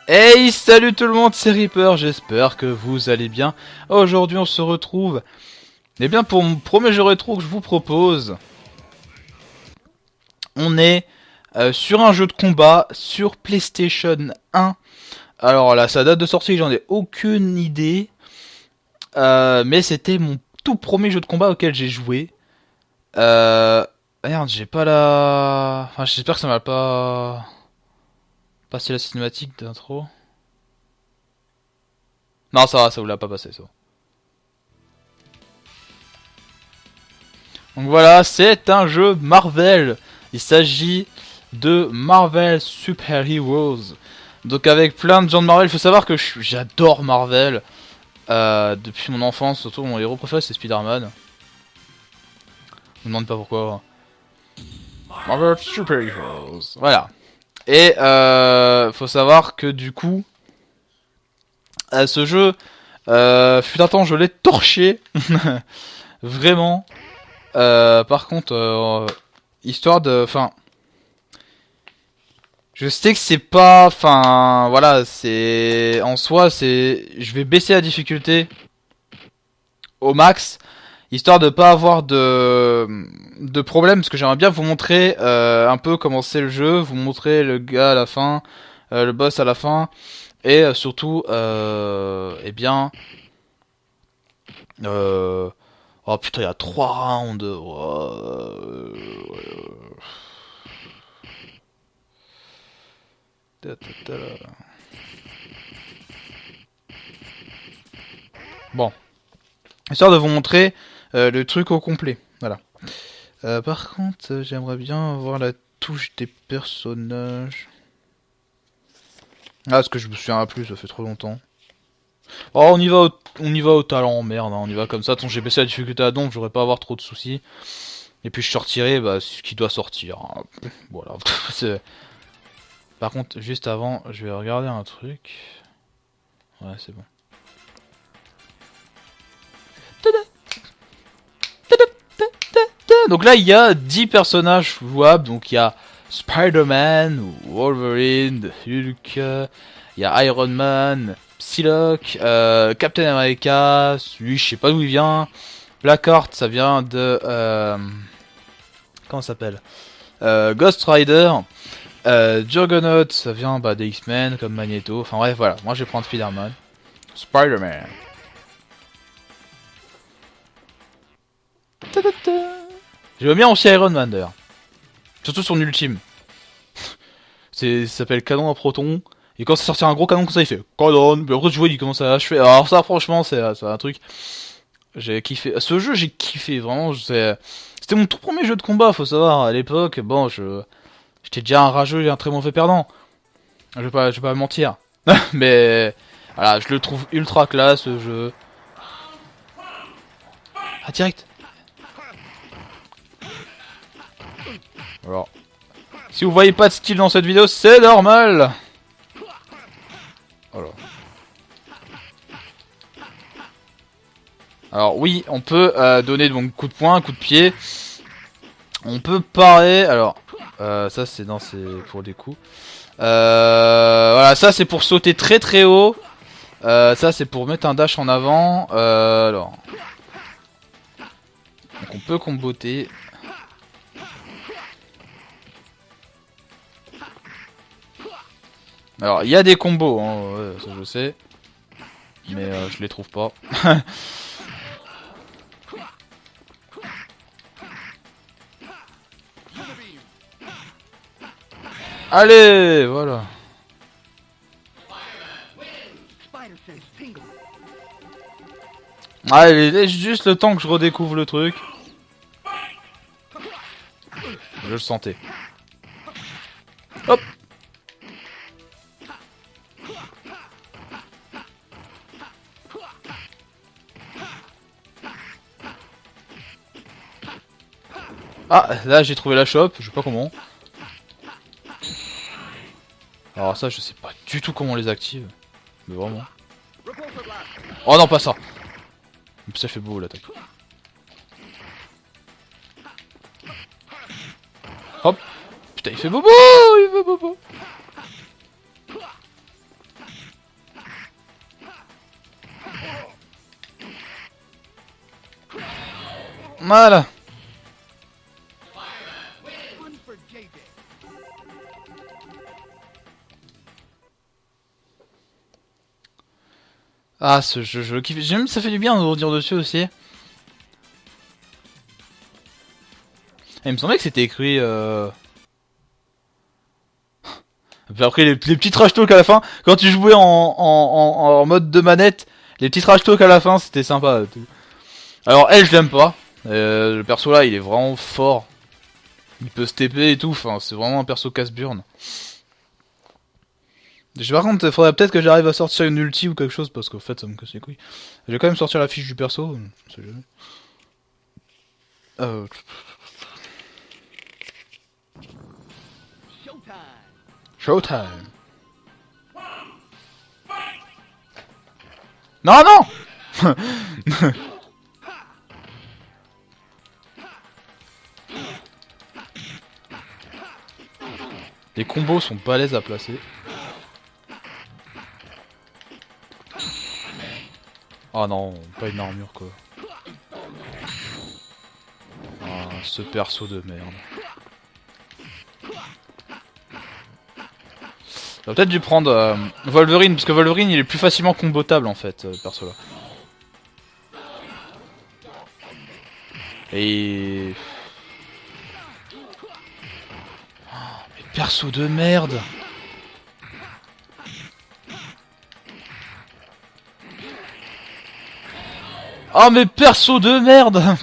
Hey, salut tout le monde, c'est Reaper, j'espère que vous allez bien. Aujourd'hui on se retrouve, pour mon premier jeu rétro que je vous propose. On est sur un jeu de combat sur PlayStation 1. Alors là, sa date de sortie, j'en ai aucune idée. Mais c'était mon tout premier jeu de combat auquel j'ai joué. Merde, j'ai pas la... Enfin, j'espère que ça m'a pas passé la cinématique d'intro. Non, ça va, ça vous l'a pas passé, ça. Donc voilà, c'est un jeu Marvel. Il s'agit de Marvel Super Heroes. Donc avec plein de gens de Marvel, il faut savoir que j'adore Marvel. Depuis mon enfance, surtout mon héros préféré c'est Spider-Man. Je me demande pas pourquoi. Marvel Super Heroes. Voilà. Et faut savoir que du coup, ce jeu, fut un temps je l'ai torché. Vraiment. Par contre, histoire de... Enfin... Je sais que c'est pas... Enfin... Voilà, c'est... En soi, c'est... Je vais baisser la difficulté au max, histoire de pas avoir de problème, parce que j'aimerais bien vous montrer un peu comment c'est le jeu, vous montrer le gars à la fin, le boss à la fin, et surtout, eh bien... Oh putain, il y a 3 rounds. Oh, bon, histoire de vous montrer le truc au complet. Voilà. Par contre, j'aimerais bien voir la touche des personnages. Ah, parce que je me souviens plus, ça fait trop longtemps. Oh, on y va au talent, merde, hein, on y va comme ça. Ton j'ai baissé la difficulté à donf, j'aurais pas à avoir trop de soucis. Et puis je sortirai ce qui doit sortir. Hein. Voilà. Par contre, juste avant, je vais regarder un truc. Ouais, c'est bon. Donc là, il y a 10 personnages jouables. Donc il y a Spider-Man, Wolverine, Hulk, il y a Iron Man, Psylocke, Captain America, lui je sais pas d'où il vient. Blackheart, ça vient de... comment ça s'appelle, Ghost Rider. Juggernaut, ça vient des X-Men, comme Magneto. Enfin bref, voilà, moi je vais prendre Spider-Man. Spider-Man. J'aime bien aussi Iron Man d'ailleurs. Surtout son ultime. Ça s'appelle canon à proton. Et quand ça sortit un gros canon comme ça, il fait canon. Mais après, tu vois, il commence à achever. Alors, ça, franchement, c'est un truc. J'ai kiffé. Ce jeu, j'ai kiffé, vraiment. C'était mon tout premier jeu de combat, faut savoir. À l'époque, bon, j'étais déjà un rageux et un très mauvais perdant. Je vais pas mentir. Mais, voilà, je le trouve ultra classe, ce jeu. Ah, direct. Alors, si vous voyez pas de style dans cette vidéo, c'est normal. Voilà. Alors oui, on peut donner donc coup de poing, coup de pied. On peut parer. Alors, ça c'est pour des coups. Voilà, ça c'est pour sauter très très haut. Ça c'est pour mettre un dash en avant. Alors, donc on peut comboter. Alors, il y a des combos, hein, ouais, ça je sais. Mais je les trouve pas. Allez, voilà. Allez, laisse juste le temps que je redécouvre le truc. Je le sentais. Hop. Ah, là j'ai trouvé la shop, je sais pas comment. Alors ça, je sais pas du tout comment on les active. Mais vraiment. Oh non, pas ça. Ça fait beau l'attaque. Hop. Putain, il fait bobo. Il fait bobo. Voilà. Ah, ce jeu, je kiffe. J'aime, ça fait du bien de redire dessus aussi. Et il me semblait que c'était écrit. Puis après, les petits trash talk à la fin, quand tu jouais en mode de manette, les petits trash talk à la fin, c'était sympa. Alors, elle, je l'aime pas. Le perso là, il est vraiment fort. Il peut se TP et tout, enfin, c'est vraiment un perso casse-burne. Par contre, il faudrait peut-être que j'arrive à sortir une ulti ou quelque chose, parce qu'en fait, ça me casse les couilles. Je vais quand même sortir la fiche du perso, on sait jamais. Showtime. Non, non. Les combos sont balèzes à placer. Oh non, pas une armure quoi. Ah, ce perso de merde. J'aurais peut-être dû prendre Wolverine, parce que Wolverine il est plus facilement combotable en fait, perso là. Et... Oh, mais perso de merde. Oh mais perso de merde.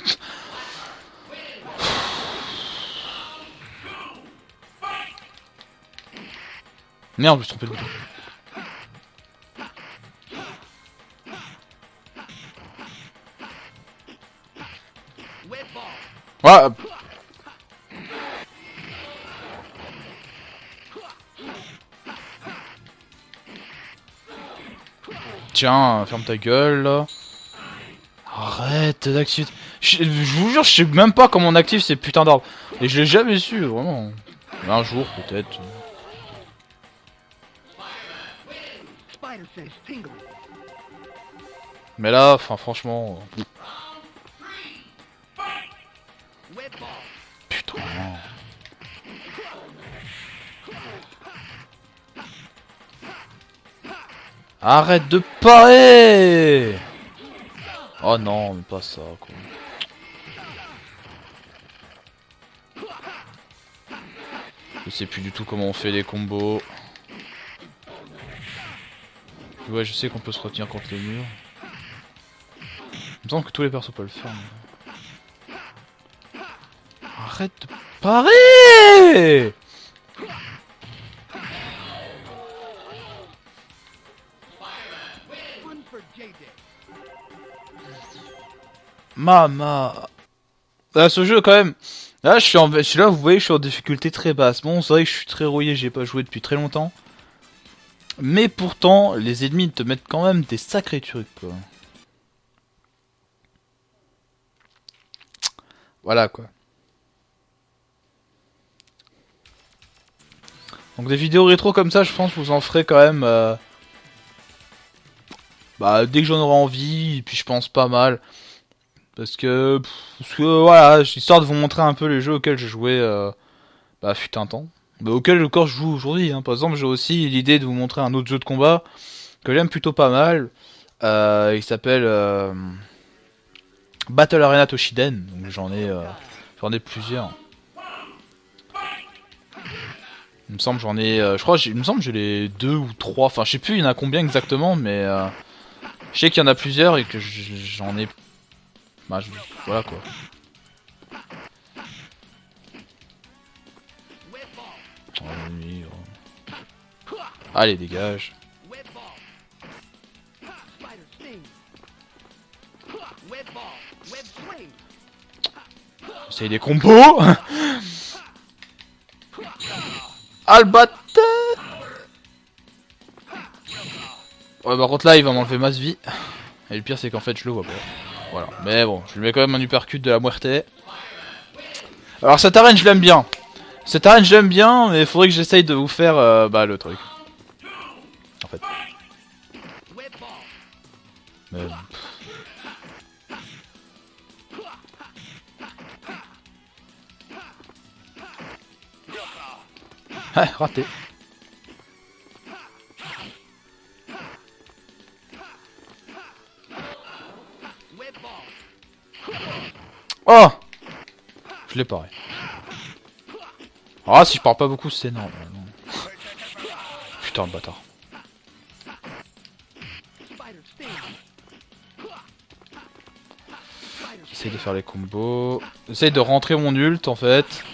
Merde, je me suis trompé de bouton. Ouais. Tiens, ferme ta gueule là. Arrête d'activer. Je vous jure, je sais même pas comment on active ces putains d'arbres. Et je l'ai jamais su, vraiment. Un jour peut-être. Mais là, enfin franchement... Putain. Arrête de parer. Oh non, mais pas ça, quoi. Je sais plus du tout comment on fait les combos. Ouais, je sais qu'on peut se retenir contre les murs. Il me semble que tous les persos peuvent le faire. Mais... Arrête de parer. Mama. Là, ce jeu, quand même. Là, je suis là, vous voyez, je suis en difficulté très basse. Bon, c'est vrai que je suis très rouillé, j'ai pas joué depuis très longtemps. Mais pourtant, les ennemis te mettent quand même des sacrés trucs, quoi. Voilà, quoi. Donc des vidéos rétro comme ça, je pense que vous en ferez quand même... Bah, dès que j'en aurai envie, et puis je pense pas mal. Parce que voilà, histoire de vous montrer un peu les jeux auxquels je jouais, bah, fut un temps. Bah, auxquels encore je joue aujourd'hui. Hein. Par exemple, j'ai aussi l'idée de vous montrer un autre jeu de combat que j'aime plutôt pas mal. Il s'appelle Battle Arena Toshiden. Donc j'en ai plusieurs. Il me semble il me semble que j'ai les 2 ou 3. Enfin, je sais plus il y en a combien exactement, mais je sais qu'il y en a plusieurs et que j'en ai. Bah, voilà quoi. Oh, oui, oh. Allez, dégage. C'est des combos. Albat. Ouais, par contre là, il va m'enlever masse vie. Et le pire, c'est qu'en fait, je le vois pas. Voilà. Mais bon, je lui mets quand même un uppercut de la muerte. Alors, cette arène, je l'aime bien. Cette arène, je l'aime bien, mais il faudrait que j'essaye de vous faire bah, le truc. En fait. Mais... Ouais, raté. Oh, je l'ai paré. Ah, si je parle pas beaucoup, c'est énorme. Putain, le bâtard. J'essaye de faire les combos. J'essaye de rentrer mon ult en fait.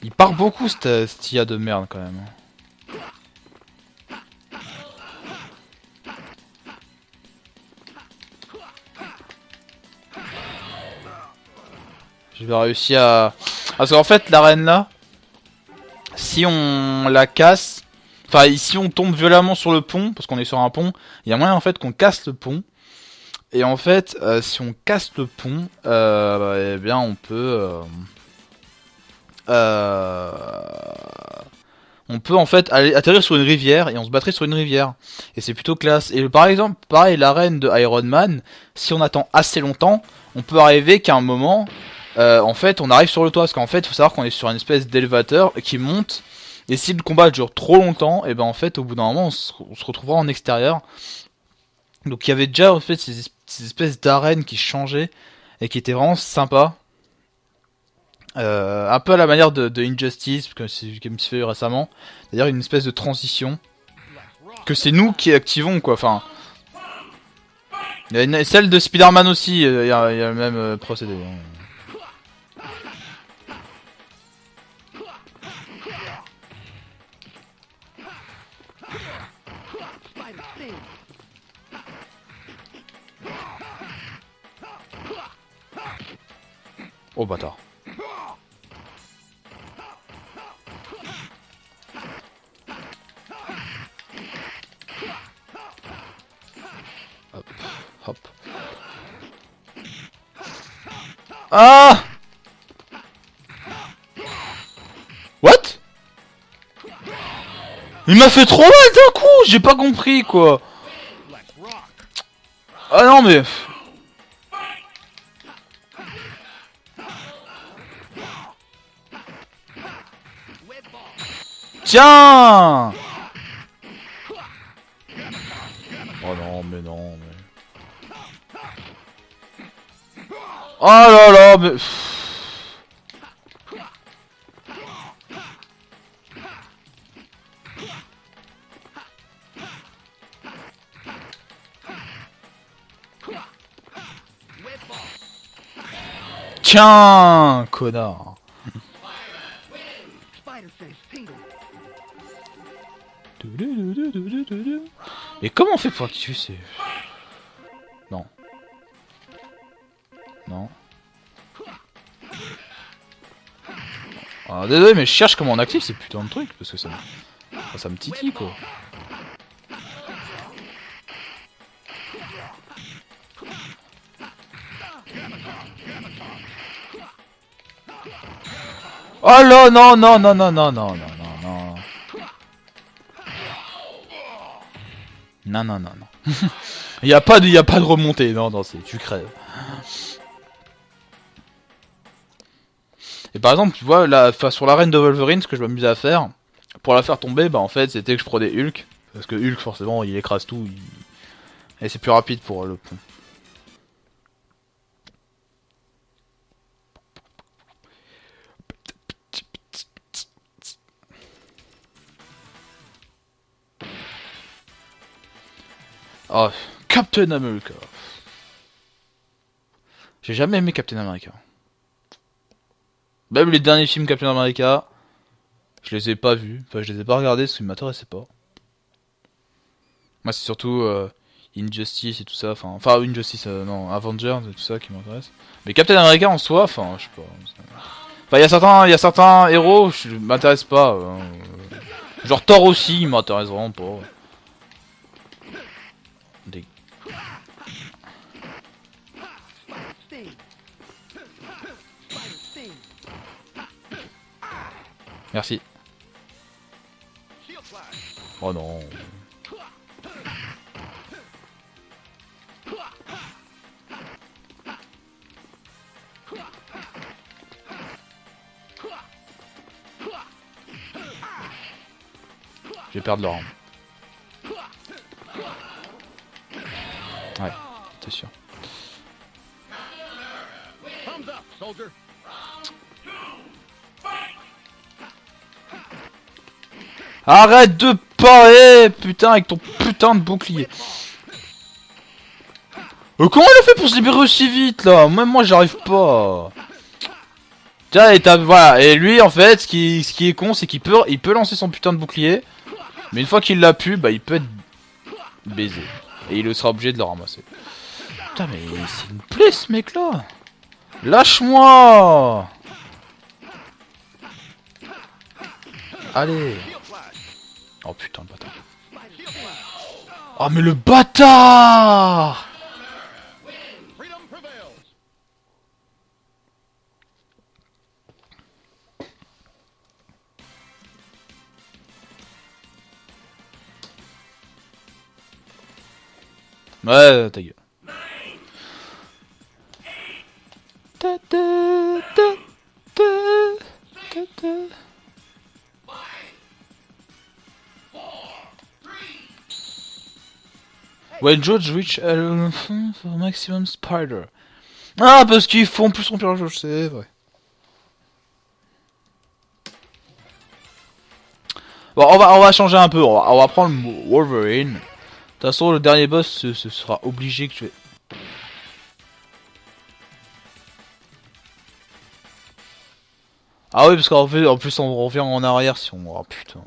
Il part beaucoup cette IA de merde quand même. Je vais réussir à... Parce qu'en fait l'arène là, si on la casse... Enfin si on tombe violemment sur le pont, parce qu'on est sur un pont, il y a moyen en fait qu'on casse le pont. Et en fait, si on casse le pont, eh bien on peut... on peut en fait aller atterrir sur une rivière et on se battrait sur une rivière. Et c'est plutôt classe. Et par exemple, pareil, l'arène de Iron Man, si on attend assez longtemps, on peut arriver qu'à un moment, en fait, on arrive sur le toit. Parce qu'en fait, il faut savoir qu'on est sur une espèce d'élévateur qui monte. Et si le combat dure trop longtemps, et ben en fait, au bout d'un moment, on se retrouvera en extérieur. Donc il y avait déjà en fait ces espèces d'arènes qui changeaient et qui étaient vraiment sympas. Un peu à la manière de Injustice, comme c'est fait récemment. C'est-à-dire une espèce de transition. Que c'est nous qui activons, quoi. Enfin, il y a celle de Spider-Man aussi, il y a le même procédé. Oh bâtard. Hop, hop. Ah! What? Il m'a fait trop mal d'un coup, j'ai pas compris quoi. Ah non mais... Tiens! Oh non mais non mais... Oh là là mais... Tiens, connard. Mais comment on fait pour tuer ces... Non. Non. Ah, désolé, mais je cherche comment on active ces putains de trucs, parce que ça me titille, quoi. Oh là, non, non, non, non, non, non, non, non, non. Non, non, non, non. y a pas de remontée, non, non, c'est, tu crèves. Et par exemple, tu vois, là, sur l'arène de Wolverine, ce que je m'amusais à faire, pour la faire tomber, bah en fait, c'était que je prenais Hulk. Parce que Hulk, forcément, il écrase tout. Et c'est plus rapide pour le pont. Oh, Captain America. J'ai jamais aimé Captain America. Même les derniers films Captain America, je les ai pas vus. Enfin, je les ai pas regardés parce qu'ils m'intéressaient pas. Moi, c'est surtout Injustice et tout ça. Enfin Injustice, non, Avengers et tout ça qui m'intéresse. Mais Captain America en soi, enfin, je sais pas. Enfin, il y a certains héros, je m'intéresse pas. Genre Thor aussi, il m'intéresse vraiment pas. Des... Merci. Oh non. vais perdre le round. Ouais, c'est sûr. Arrête de parler, putain, avec ton putain de bouclier. Comment il a fait pour se libérer aussi vite là? Même moi j'arrive pas. Tiens, et voilà, et lui en fait, ce qui est con, c'est qu'il peut lancer son putain de bouclier, mais une fois qu'il l'a pu, bah il peut être baisé. Et il sera obligé de le ramasser. Putain, mais c'est une plaie ce mec là. Lâche-moi. Allez. Oh putain le bâtard. Oh mais le bâtard. Ouais, ta gueule. When George reach for maximum spider. Ah, parce qu'ils font plus remplir le jeu, c'est vrai. Bon, on va changer un peu. On va prendre Wolverine. De toute façon, le dernier boss, ce sera obligé que je vais. Ah oui, parce qu'en fait, en plus, on revient en arrière si on. Oh putain.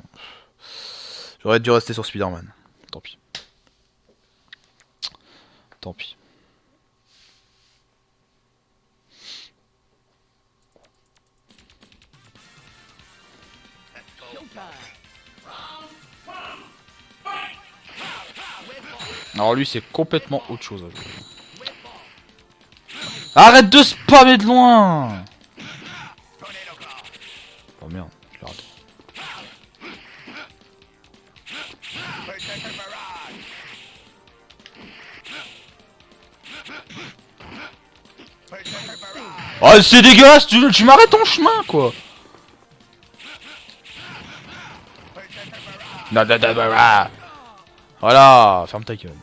J'aurais dû rester sur Spider-Man. Tant pis. Tant pis. Alors lui, c'est complètement autre chose à jouer. Arrête de spammer de loin. Oh merde, je l'ai raté. Oh c'est dégueulasse, tu m'arrêtes ton chemin quoi. Voilà, ferme ta gueule.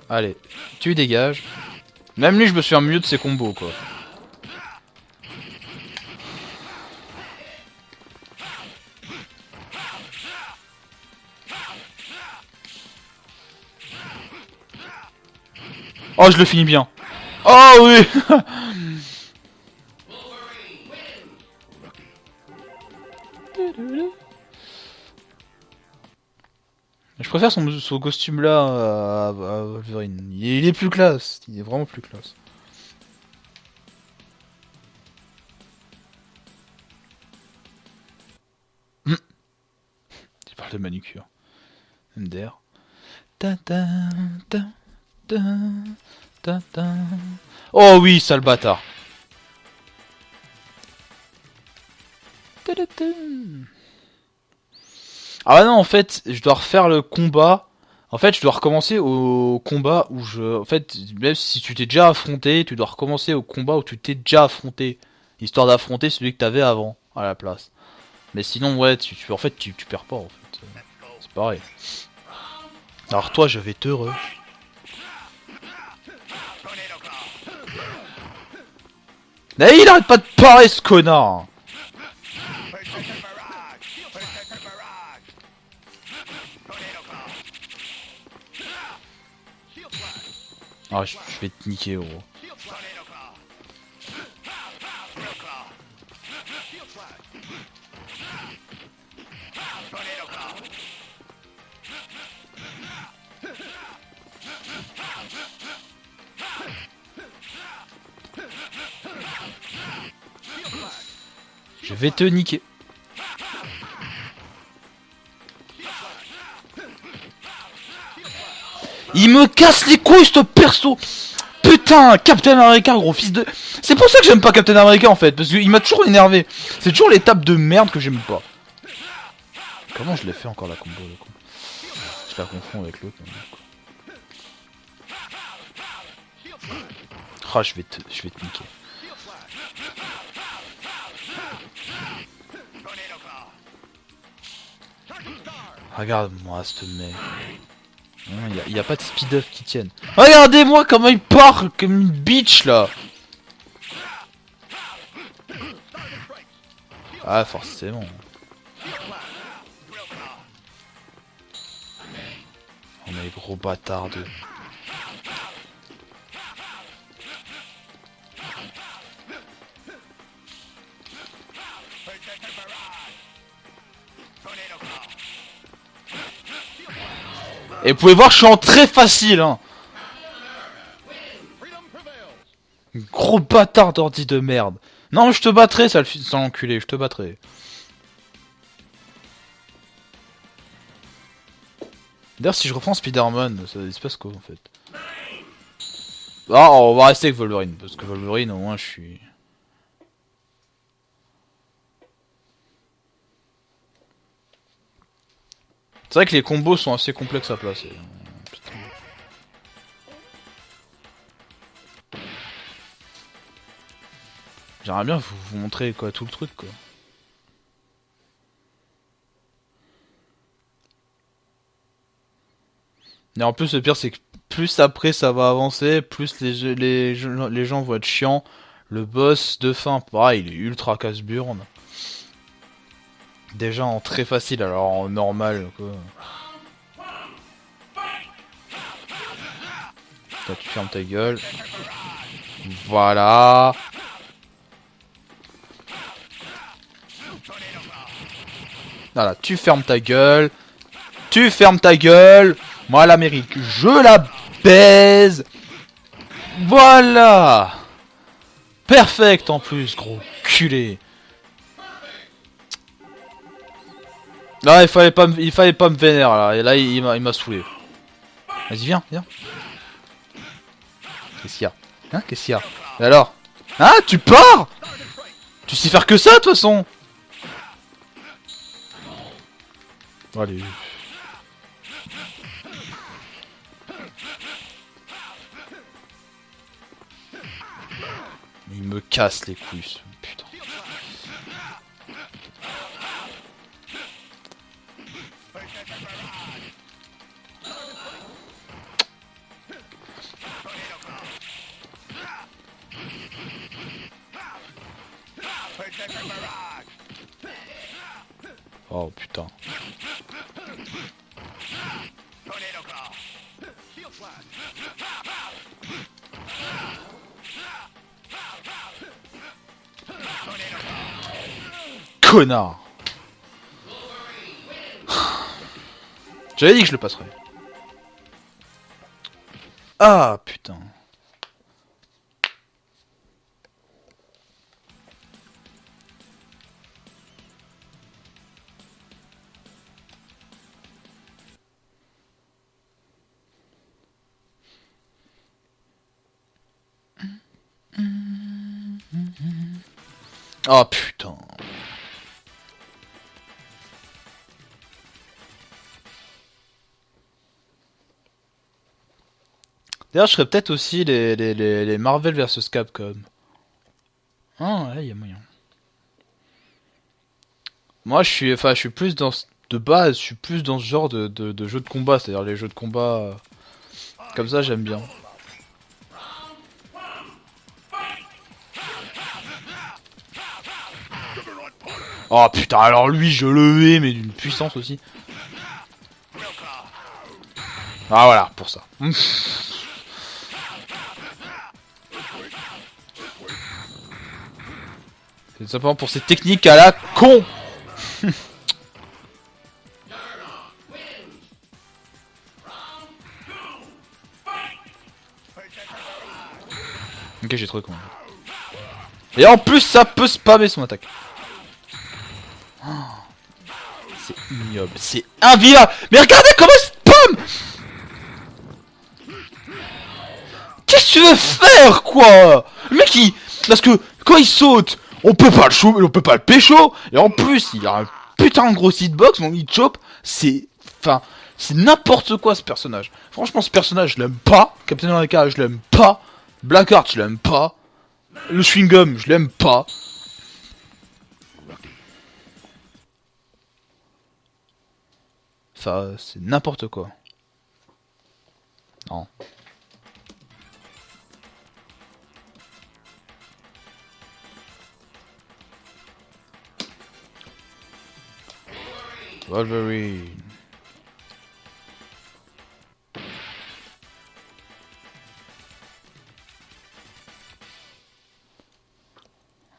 Allez, tu dégages. Même lui, je me souviens mieux de ses combos quoi. Oh, je le finis bien. Oh oui. Je préfère son costume là à Wolverine. Il est plus classe. Il est vraiment plus classe. Tu parles de manucure. MDR. Oh oui, sale bâtard. Ah non, en fait, je dois refaire le combat. En fait, je dois recommencer au combat où je... En fait, même si tu t'es déjà affronté, tu dois recommencer au combat où tu t'es déjà affronté. Histoire d'affronter celui que t'avais avant, à la place. Mais sinon, ouais, en fait, tu perds pas, en fait. C'est pareil. Alors toi, je vais te Mais il arrête pas de parler, ce connard. Ah, je vais te niquer, gros. Je vais te niquer. Il me casse les couilles ce perso. Putain, Captain America, gros fils de... C'est pour ça que j'aime pas Captain America en fait, parce qu'il m'a toujours énervé. C'est toujours l'étape de merde que j'aime pas. Comment je l'ai fait encore la combo, le coup? Je la confonds avec l'autre. Ah, je vais te niquer. Regarde-moi ce mec. Il y a pas de speed-up qui tienne. Regardez-moi comment il part comme une bitch là. Ah forcément. Oh mais gros bâtard de... Et vous pouvez voir, je suis en très facile, hein. Gros bâtard d'ordi de merde. Non, je te battrai, ça l'enculé, je te battrai. D'ailleurs, si je reprends Spider-Man, ça se passe quoi en fait? Ah, on va rester avec Wolverine, parce que Wolverine, au moins, je suis... C'est vrai que les combos sont assez complexes à placer. Putain. J'aimerais bien vous montrer quoi, tout le truc quoi. Et en plus le pire c'est que plus après ça va avancer, plus les gens vont être chiants. Le boss de fin, pareil, il est ultra casse-burne. Déjà en très facile, alors en normal quoi. Toi tu fermes ta gueule. Voilà. Voilà, tu fermes ta gueule. Tu fermes ta gueule. Moi l'Amérique, je la baise. Voilà. Perfect en plus, gros culé. Là, il fallait pas me vénérer là. Et là, il m'a saoulé. Vas-y, viens, viens. Qu'est-ce qu'il y a? Hein? Qu'est-ce qu'il y a? Et alors? Hein? Tu pars? Tu sais faire que ça, de toute façon. Allez. Il me casse les couilles, ce putain. Oh putain. Connard. J'avais dit que je le passerais. Ah putain. Oh putain. D'ailleurs, je ferais peut-être aussi les Marvel vs Capcom. Ah ouais, y a moyen. Moi, je suis plus dans de base, je suis plus dans ce genre de jeux de combat, c'est-à-dire les jeux de combat comme ça, j'aime bien. Oh putain, alors lui, je le hais, mais d'une puissance aussi. Ah voilà, pour ça. C'est simplement pour ces techniques à la con. Ok, j'ai trouvé con. Et en plus, ça peut spammer son attaque. Oh, c'est ignoble, c'est invivable. Mais regardez comment il spam. Qu'est-ce que tu veux faire, quoi? Le mec, parce que quand il saute, on peut pas on peut pas le pécho. Et en plus, il a un putain de gros hitbox, mon hit chop. C'est... Enfin, c'est n'importe quoi, ce personnage. Franchement, ce personnage, je l'aime pas. Captain America, je l'aime pas. Blackheart, je l'aime pas. Le chewing-gum, je l'aime pas. Ça, c'est n'importe quoi. Non. Wolverine.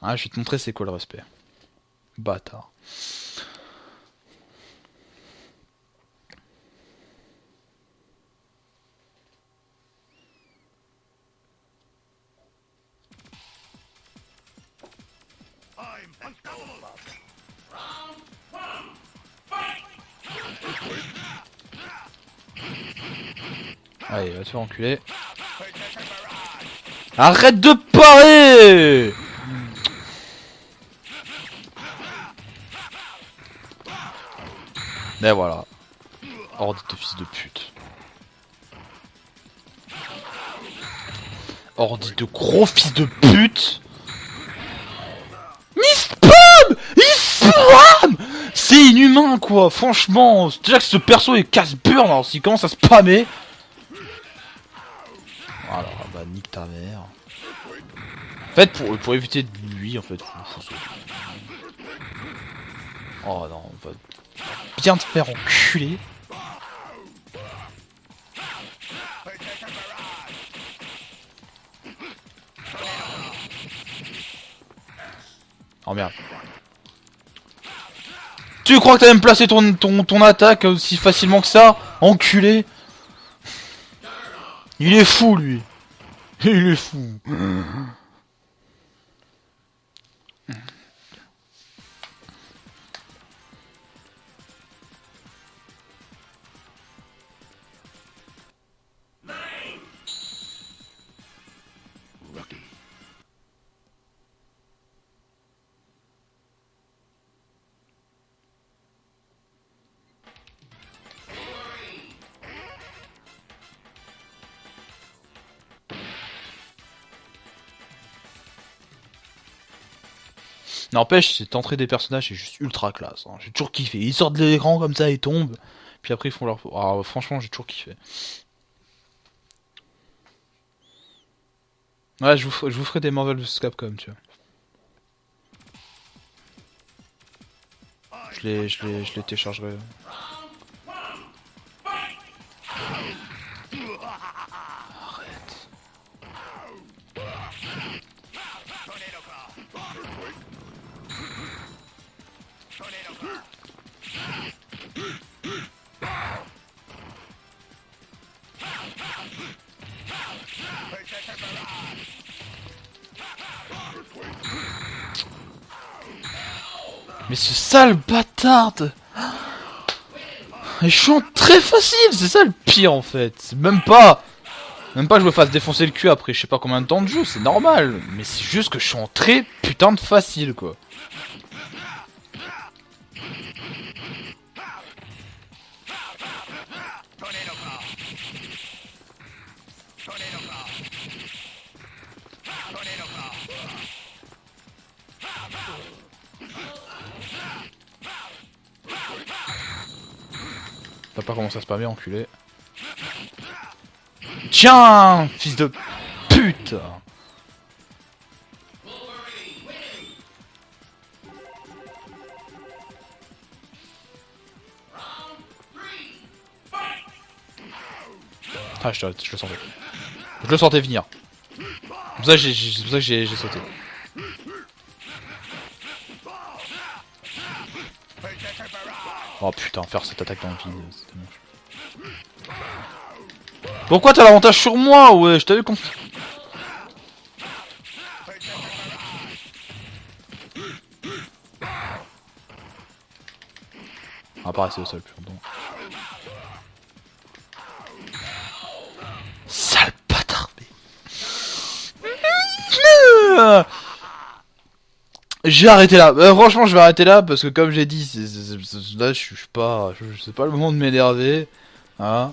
Ah, je vais te montrer c'est quoi le respect. Bâtard. Allez, va te faire enculer. Arrête de parer! Mais voilà. Horde de fils de pute. Horde de gros fils de pute. Il spam! Il spam! C'est inhumain quoi, franchement. Déjà que ce perso est casse-burn, alors s'il commence à spammer. Voilà, bah nique ta mère. En fait, pour éviter de lui, en fait, faut sauter. Oh non, on va bien te faire enculer. Oh merde. Tu crois que t'as même placé ton attaque aussi facilement que ça? Enculé. Il est fou lui. Il est fou. N'empêche, cette entrée des personnages c'est juste ultra classe. Hein. J'ai toujours kiffé. Ils sortent de l'écran comme ça, ils tombent. Puis après ils font leur... Ah, franchement, j'ai toujours kiffé. Ouais, je vous ferai des Marvel vs Capcom, tu vois. Je les téléchargerai. Arrête. Mais ce sale bâtard. Je suis en très facile, c'est ça le pire en fait. C'est même pas que je me fasse défoncer le cul après je sais pas combien de temps de jeu, c'est normal. Mais c'est juste que je suis en très putain de facile quoi. T'as pas commencé à spammer, enculé. Tiens, fils de pute. Ah, je le sentais. Je le sentais venir. C'est pour ça que j'ai sauté. Oh putain, faire cette attaque dans le vide, c'était moche. Pourquoi t'as l'avantage sur moi? Ouais, je t'avais compris. On va pas rester au sol plus longtemps. Sale bâtard. J'ai arrêté là. Franchement, je vais arrêter là parce que comme j'ai dit, là, je suis pas, c'est pas le moment de m'énerver, hein.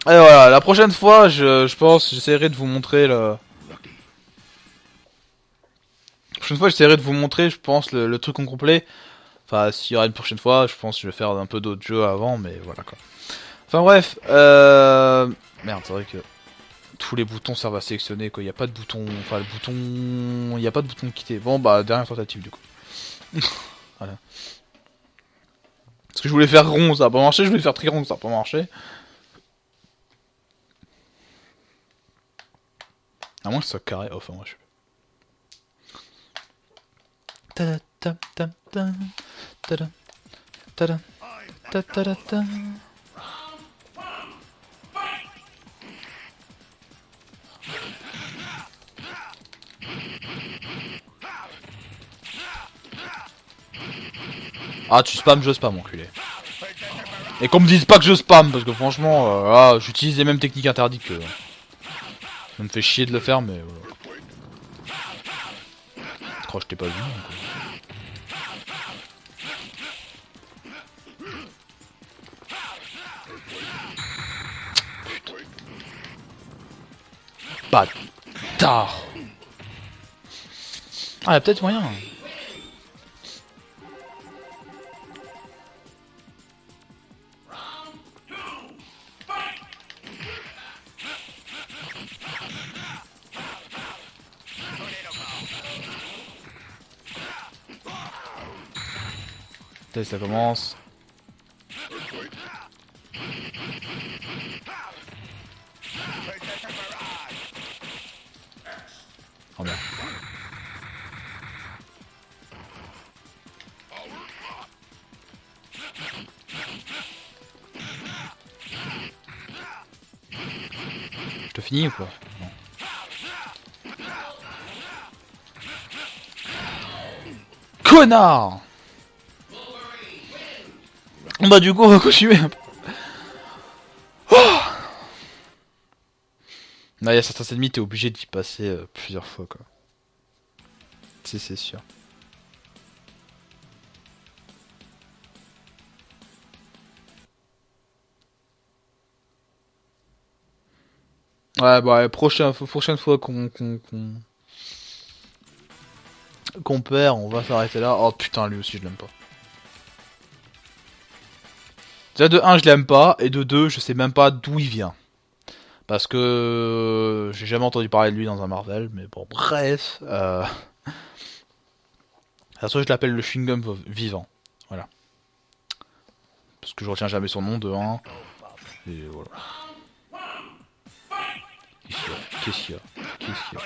Et voilà, la prochaine fois, je pense, j'essaierai de vous montrer le... La prochaine fois, j'essaierai de vous montrer, je pense, le truc en complet. Enfin, s'il y aura une prochaine fois, je pense que je vais faire un peu d'autres jeux avant, mais voilà quoi. Enfin bref, Merde, c'est vrai que tous les boutons servent à sélectionner quoi, il n'y a pas de bouton... Enfin, le bouton... Il n'y a pas de bouton de quitter. Bon bah, dernière tentative du coup. Voilà. Parce que je voulais faire rond, ça a pas marché, je voulais faire triangle, ça a pas marché. À moins que ce soit carré, oh, enfin moi je sais pas. Ta ta ta ta ta ta ta ta ta ta. Ah tu spam, je spam enculé. Et qu'on me dise pas que je spam, parce que franchement, j'utilise les mêmes techniques interdites que... Ça me fait chier de le faire, mais voilà. Je crois que je t'ai pas vu. Donc... Bâtard. Ah, il y a peut-être moyen. Allez, ça commence. Oh merde. Je te finis ou quoi? Non. Connard. Bah du coup on va continuer un peu. Oh, là il y a certains ennemis t'es obligé d'y passer plusieurs fois quoi. Si c'est sûr. Ouais bah prochaine fois qu'on perd, on va s'arrêter là. Oh putain lui aussi je l'aime pas. Déjà de 1 je l'aime pas, et de 2 je sais même pas d'où il vient. Parce que j'ai jamais entendu parler de lui dans un Marvel, mais bon bref. La je l'appelle le chewing-gum vivant. Voilà. Parce que je retiens jamais son nom de 1. Et voilà. Qu'est-ce qu'il y a? Qu'est-ce qu'il y a?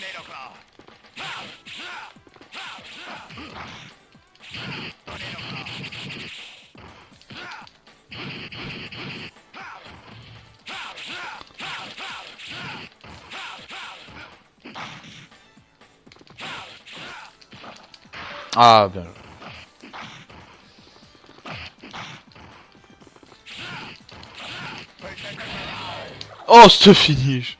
Ah bien. Oh ce finish.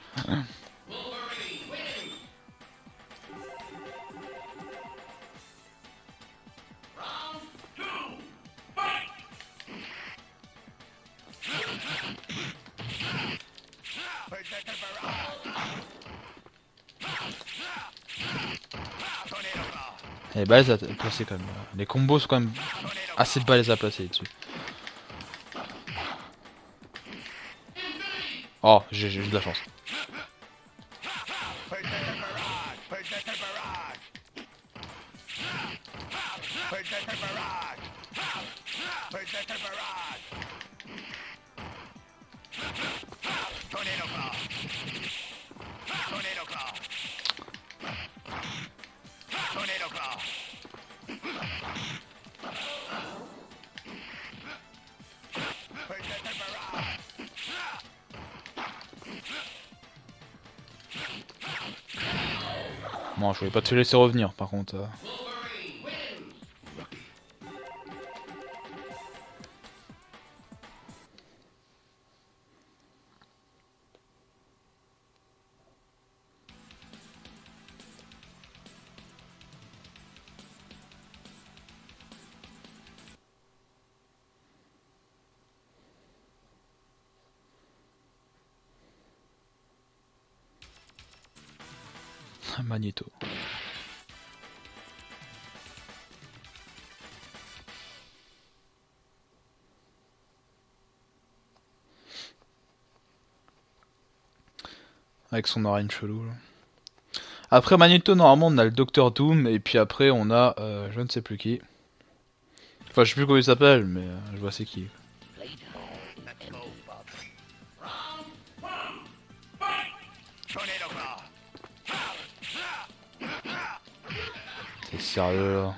Elle est balèze à placer quand même. Les combos sont quand même assez balèzes à placer dessus. Oh, j'ai de la chance. Bon, je voulais pas te laisser revenir par contre. Magneto. Avec son arène chelou là. Après Magneto, normalement on a le Docteur Doom, et puis après on a je ne sais plus qui. Enfin je sais plus comment il s'appelle, mais je vois c'est qui. T'es sérieux là?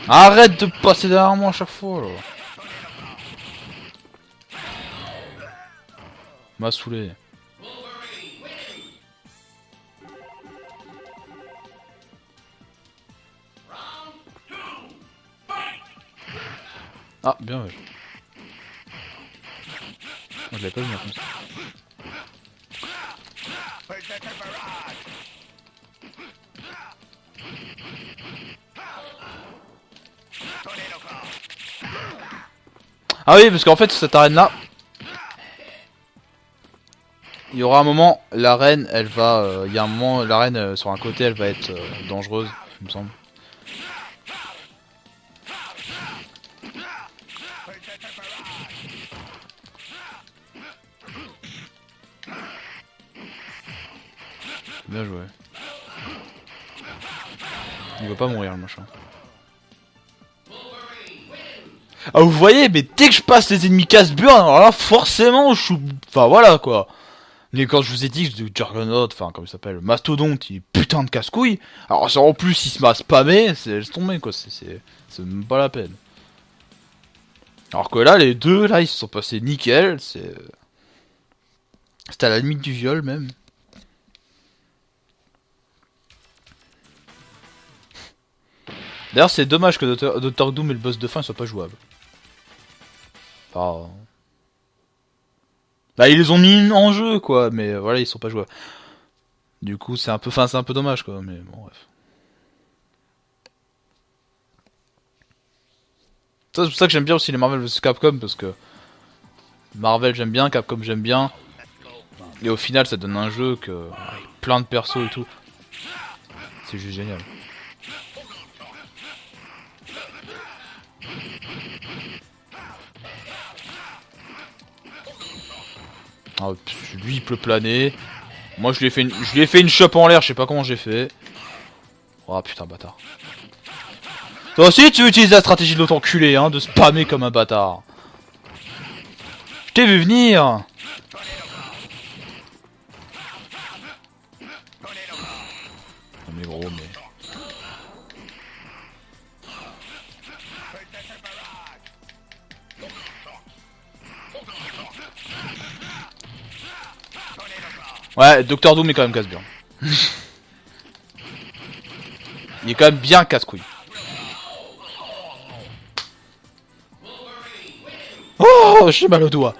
Arrête de passer derrière moi à chaque fois là. M'a saoulé. Ah, bien ouais. Moi je l'avais pas vu comme ça. Ah oui, parce qu'en fait cette arène là, il y aura un moment, l'arène elle va, il y a un moment, l'arène sur un côté elle va être dangereuse, il me semble. Bien joué. Il va pas mourir le machin. Ah vous voyez, mais dès que je passe les ennemis casse-burn, alors là forcément je suis... Enfin voilà quoi. Mais quand je vous ai dit que le Juggernaut, enfin comme il s'appelle, Mastodonte, il est putain de casse-couille. Alors en plus il se m'a spammé, c'est laisse tomber quoi, c'est même pas la peine. Alors que là les deux là ils se sont passés nickel, c'est... C'était à la limite du viol même. D'ailleurs c'est dommage que Dr Doom et le boss de fin soient pas jouables. Enfin... Bah ils les ont mis en jeu quoi, mais voilà ils sont pas jouables. Du coup c'est un peu, c'est un peu dommage quoi, mais bon bref. C'est pour ça que j'aime bien aussi les Marvel vs Capcom, parce que Marvel j'aime bien, Capcom j'aime bien, et au final ça donne un jeu que avec plein de persos et tout. C'est juste génial. Ah, lui il peut planer. Moi je lui ai fait une chope en l'air, je sais pas comment j'ai fait. Oh putain bâtard. Toi aussi tu utilises la stratégie de l'autre enculé, hein, de spammer comme un bâtard. Je t'ai vu venir. Non mais gros mais... Ouais, Docteur Doom est quand même casse-bien. Il est quand même bien casse-couille. Oh, j'ai mal au doigt.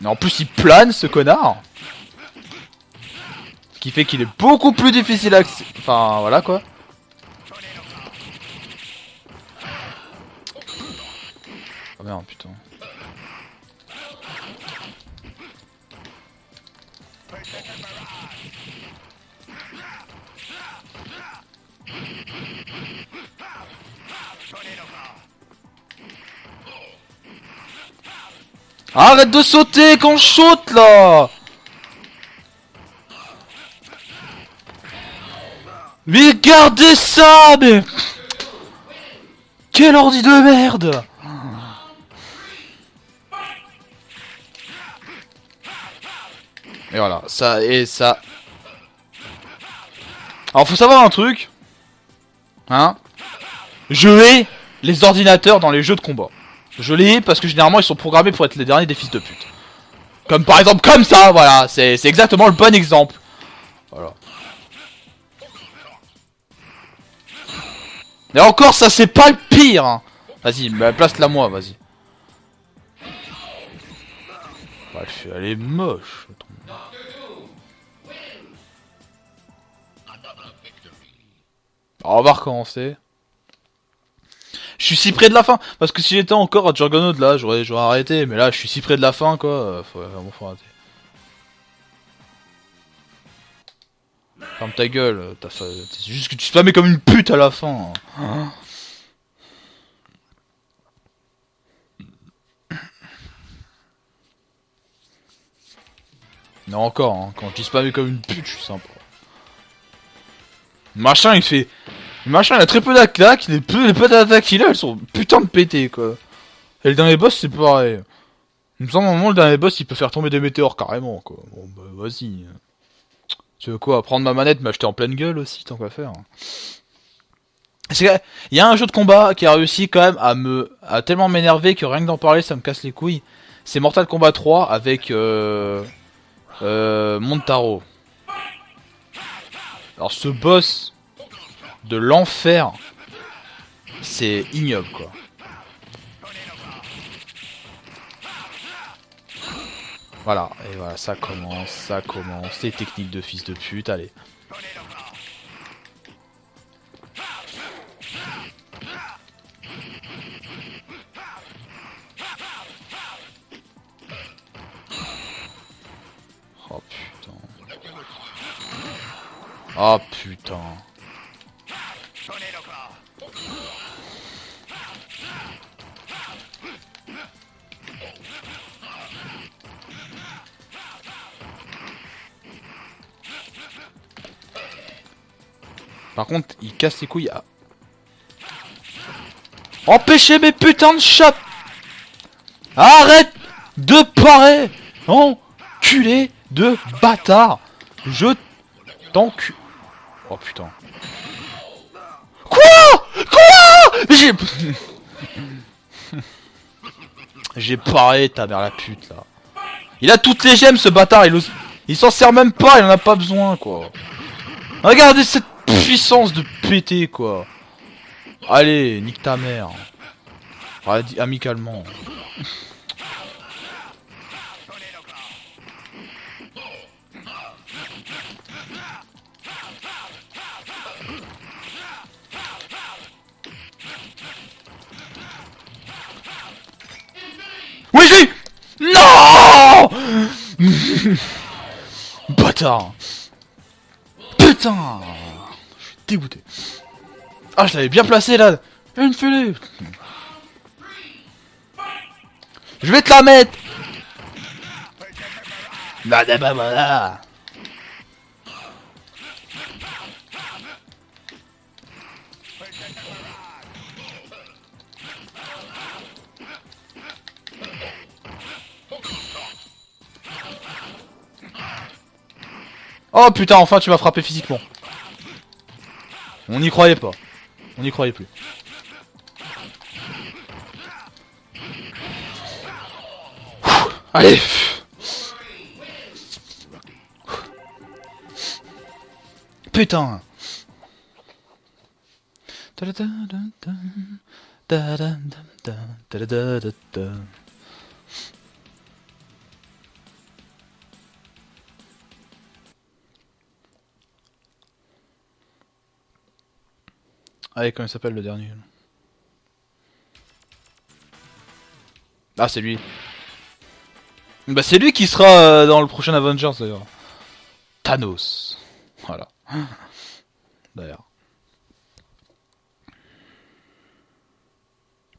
Mais en plus il plane ce connard. Ce qui fait qu'il est beaucoup plus difficile à... Enfin voilà quoi. Oh merde putain. Arrête de sauter quand je saute là. Mais gardez ça, mais... Quel ordi de merde. Et voilà, ça et ça. Alors faut savoir un truc. Hein. Je hais les ordinateurs dans les jeux de combat. Je les hais parce que généralement ils sont programmés pour être les derniers des fils de pute. Comme par exemple comme ça, voilà, c'est exactement le bon exemple. Voilà. Et encore ça c'est pas le pire hein. Vas-y, bah, place-la moi, vas-y. Ouais, elle est moche. On va recommencer. Je suis si près de la fin. Parce que si j'étais encore à Juggernaut là, j'aurais arrêté. Mais là, je suis si près de la fin quoi. Faut arrêter. Ferme ta gueule. C'est juste que tu spammais comme une pute à la fin. Hein. Non, encore. Hein. Quand je dis spammais comme une pute, je suis sympa. Machin, il fait. Machin, il a très peu d'attaques. Les peu d'attaques qu'il a, elles sont putain de pétées quoi. Et le dernier boss, c'est pareil. Il me semble, à un moment, le dernier boss, il peut faire tomber des météores carrément, quoi. Bon, bah, vas-y. Tu veux quoi, prendre ma manette, m'acheter en pleine gueule aussi, tant qu'à faire. Il y a un jeu de combat qui a réussi quand même à tellement m'énerver que rien que d'en parler, ça me casse les couilles. C'est Mortal Kombat 3 avec Montaro. Alors ce boss de l'enfer, c'est ignoble, quoi. Voilà, et voilà, ça commence, les techniques de fils de pute, allez. Oh putain. Oh putain. Par contre, il casse les couilles à... Empêchez mes putains de chats. Arrête de parer, enculé de bâtard. Je t'encule... Oh putain. Quoi? J'ai... J'ai paré ta mère la pute là. Il a toutes les gemmes ce bâtard, il s'en sert même pas, il en a pas besoin quoi. Regardez cette puissance de péter quoi. Allez, nique ta mère. Amicalement. Oui, j'ai... Non. Bâtard. Putain. Je suis dégoûté. Ah, je l'avais bien placé là. Enfilé. Je vais te la mettre. Voilà. Oh putain, enfin tu m'as frappé physiquement. On n'y croyait pas. On n'y croyait plus. Allez. Putain. Allez, comment il s'appelle le dernier? Ah, c'est lui. Bah, c'est lui qui sera dans le prochain Avengers d'ailleurs. Thanos. Voilà. D'ailleurs.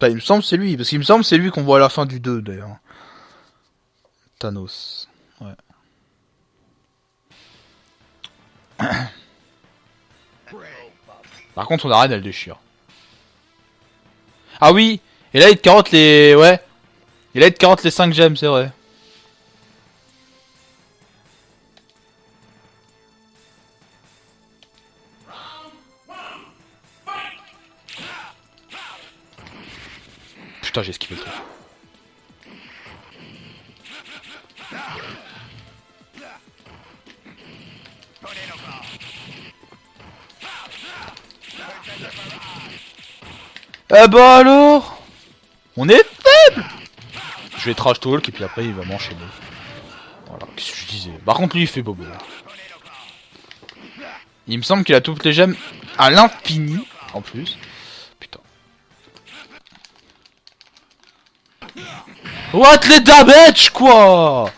Bah, il me semble c'est lui, parce qu'il me semble c'est lui qu'on voit à la fin du 2 d'ailleurs. Thanos. Ouais. Par contre, son arène elle déchire. Ah oui. Et là il te carotte les... Ouais. Et là il te carotte les 5 gemmes, c'est vrai. Putain, j'ai esquivé le truc. Eh bah alors, on est faible. Je vais trash talk et puis après il va m'enchaîner. Voilà, qu'est-ce que je disais. Par contre lui il fait bobo. Il me semble qu'il a toutes les gemmes à l'infini en plus. Putain. What les damage quoi.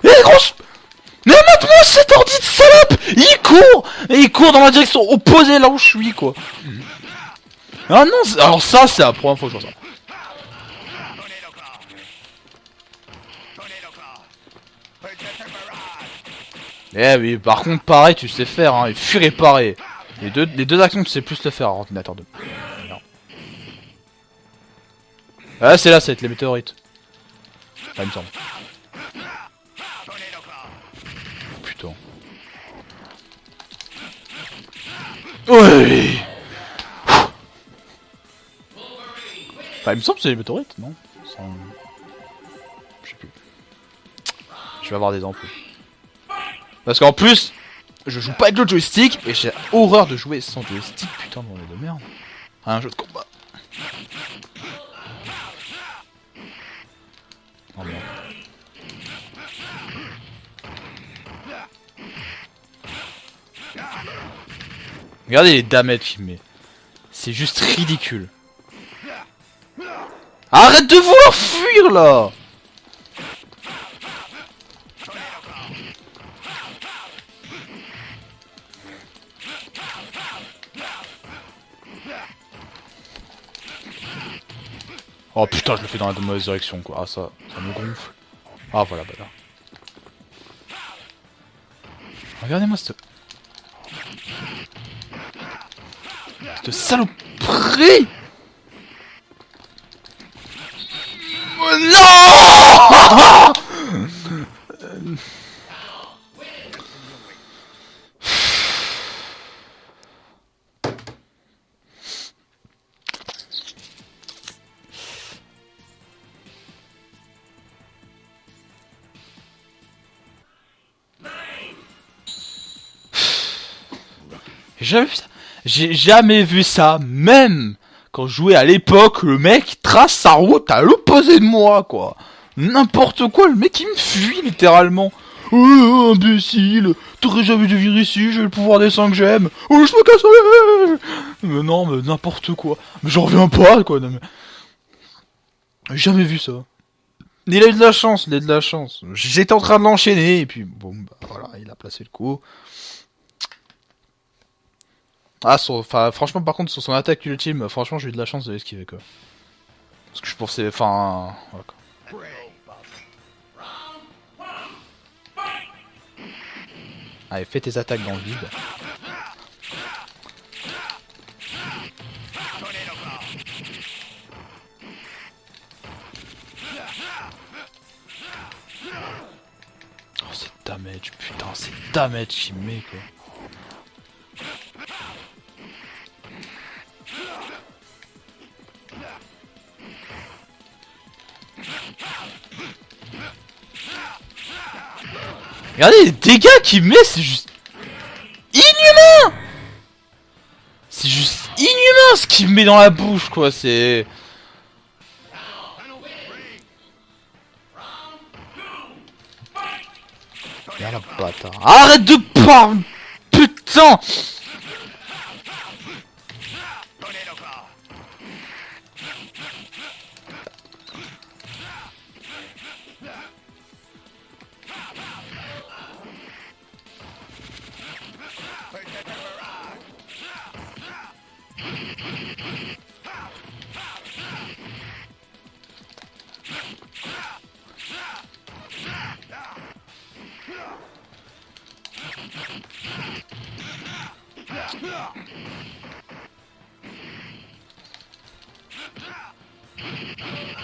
Eh grosse. Mais maintenant cet ordi de salope. Il court. Et il court dans la direction opposée là où je suis quoi. Ah non, alors ça c'est la première fois que je vois ça. Eh oui, par contre pareil tu sais faire hein, et fuir et parer. Les deux actions tu sais plus le faire, ordinateur 2. Ah c'est là, ça va être les météorites. Ah, il me semble. Putain. Oui. Bah, il me semble que c'est les météorites, non? Je sais plus. Je vais avoir des ampoules. Parce qu'en plus, je joue pas avec le joystick et j'ai horreur de jouer sans joystick, putain de de merde. Un jeu de combat. Oh merde. Regardez les damages qu'il met. C'est juste ridicule. Arrête de vouloir fuir là. Oh putain, je le fais dans la mauvaise direction quoi. Ah ça me gonfle. Ah voilà, bah là. Regardez-moi cette saloperie. Oh, non. J'ai jamais vu ça, même quand je jouais à l'époque, le mec trace sa route à l'opposé de moi, quoi. N'importe quoi, le mec il me fuit littéralement. Oh, imbécile, t'aurais jamais dû venir ici, j'ai le pouvoir des 5 gemmes. Oh, je me casse. Mais non, mais n'importe quoi. Mais j'en reviens pas, quoi. Non, mais... J'ai jamais vu ça. Il a eu de la chance, il a eu de la chance. J'étais en train de l'enchaîner, et puis bon, bah voilà, il a placé le coup. Ah, franchement, par contre, sur son attaque ultime, franchement, j'ai eu de la chance de l'esquiver, quoi. Parce que je pensais, enfin, voilà, quoi. Allez, fais tes attaques dans le vide. Oh, c'est damage, putain, c'est damage qu'il met, quoi. Regardez les dégâts qu'il met, c'est juste inhumain. C'est juste inhumain ce qu'il met dans la bouche, quoi. C'est... Regarde la bâtard. Arrête de parler, putain.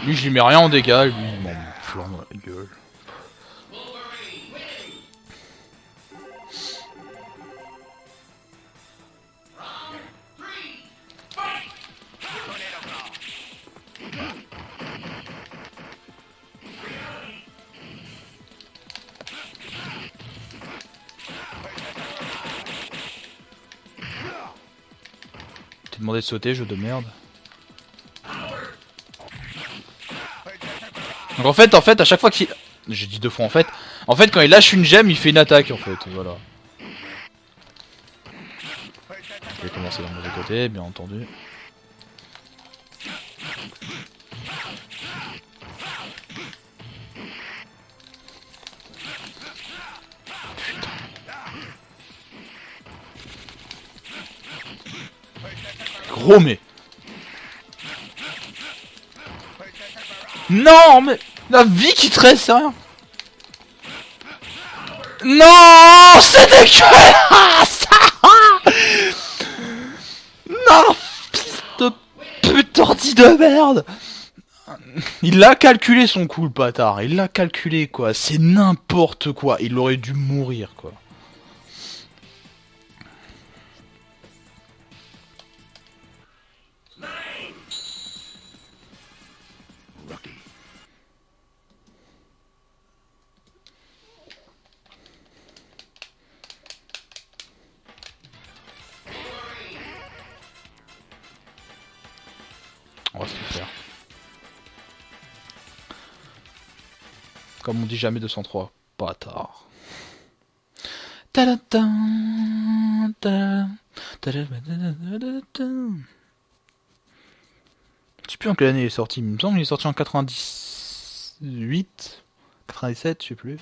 Lui, je lui mets rien en dégâts, lui, il m'en flanc dans la gueule. T'es demandé de sauter, jeu de merde. Donc en fait, à chaque fois qu'il... J'ai dit 2 fois en fait. En fait, quand il lâche une gemme, il fait une attaque en fait, voilà. Je vais commencer d'un mauvais côté, bien entendu. Gros mais... Non mais... La vie qui te reste, c'est rien. Non, c'est dégueulasse. Non, fils de pute ordi de merde. Il l'a calculé son coup le bâtard, il l'a calculé quoi, c'est n'importe quoi, il aurait dû mourir quoi. Oh super. Comme on dit jamais 203, bâtard. Je sais plus en quelle année il est sorti, il me semble qu'il est sorti en 98, 97, je sais plus.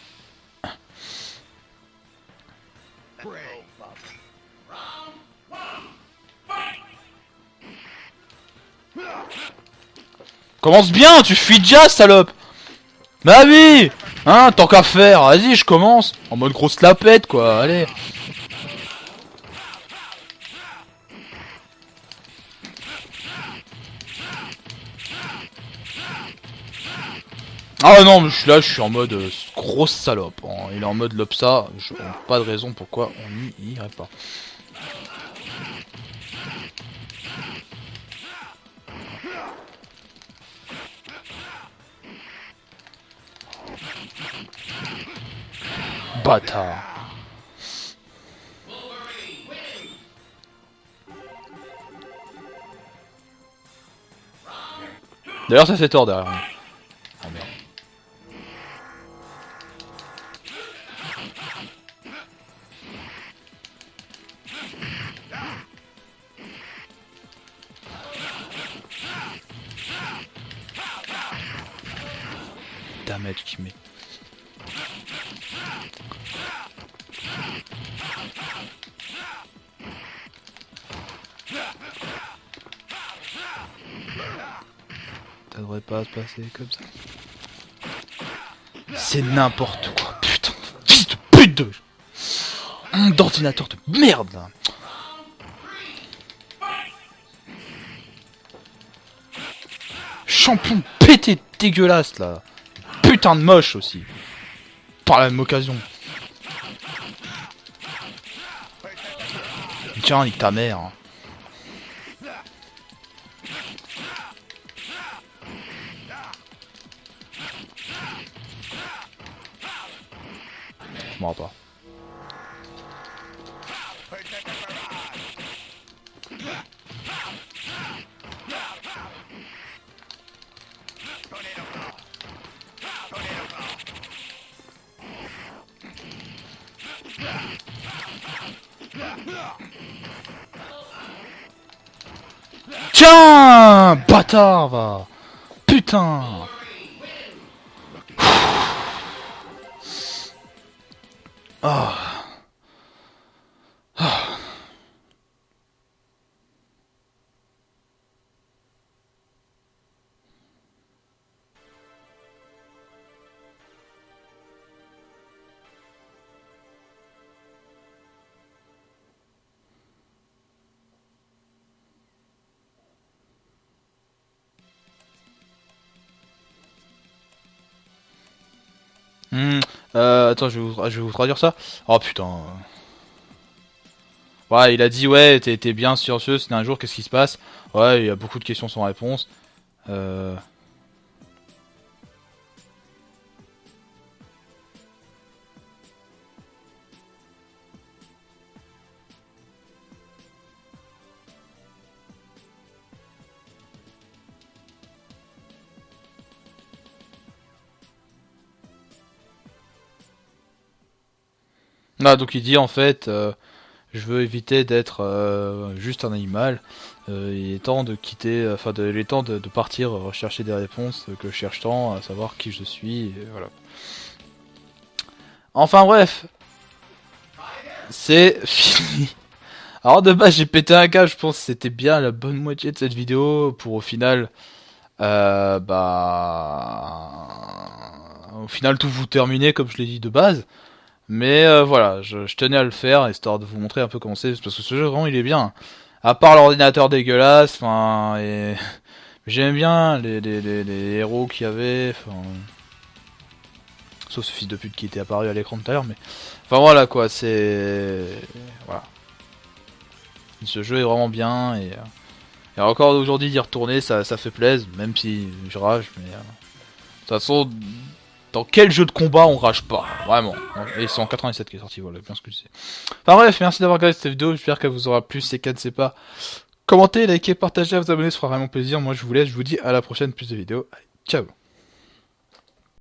Commence bien, tu fuis déjà, salope. Bah oui. Hein, tant qu'à faire, vas-y, je commence. En mode grosse lapette, quoi, allez. Ah non, mais je suis là, je suis en mode grosse salope. Hein. Il est en mode lopsa, je vois pas de raison pourquoi on n'y irait pas. Bâtard. D'ailleurs ça fait tort derrière moi. Oh merde. Damage qui met. Ça devrait pas se passer comme ça. C'est n'importe quoi, putain, fils de pute de... d'ordinateur de merde là. Champion pété dégueulasse là. Putain de moche aussi. Par la même occasion. Tiens, nique ta mère. Je m'en pas. Tiens, bâtard va. Putain. Ah. Ah. Attends, je vais vous traduire ça. Oh putain. Ouais, il a dit ouais, t'es bien silencieux, c'était un jour, qu'est-ce qui se passe? Ouais, il y a beaucoup de questions sans réponse. Ah, donc il dit en fait, je veux éviter d'être juste un animal. Il est temps de quitter, enfin, il est temps de partir rechercher des réponses que je cherche tant, à savoir qui je suis, et voilà. Enfin bref, c'est fini. Alors de base j'ai pété un câble, je pense que c'était bien la bonne moitié de cette vidéo pour au final, au final tout vous terminer comme je l'ai dit de base. Mais voilà, je tenais à le faire histoire de vous montrer un peu comment c'est, parce que ce jeu vraiment il est bien. À part l'ordinateur dégueulasse, enfin, et j'aime bien les héros qu'il y avait, enfin, sauf ce fils de pute qui était apparu à l'écran tout à l'heure, mais enfin voilà quoi, c'est voilà. Ce jeu est vraiment bien et encore aujourd'hui d'y retourner, ça fait plaisir, même si je rage, mais de toute façon, dans quel jeu de combat on rage pas, vraiment. Et c'est en 87 qui est sorti, voilà, bien ce que je sais. Enfin bref, merci d'avoir regardé cette vidéo, j'espère qu'elle vous aura plu, si c'est pas, commentez, likez, partagez, vous abonner, ça fera vraiment plaisir. Moi je vous laisse, je vous dis à la prochaine, plus de vidéos, allez, ciao.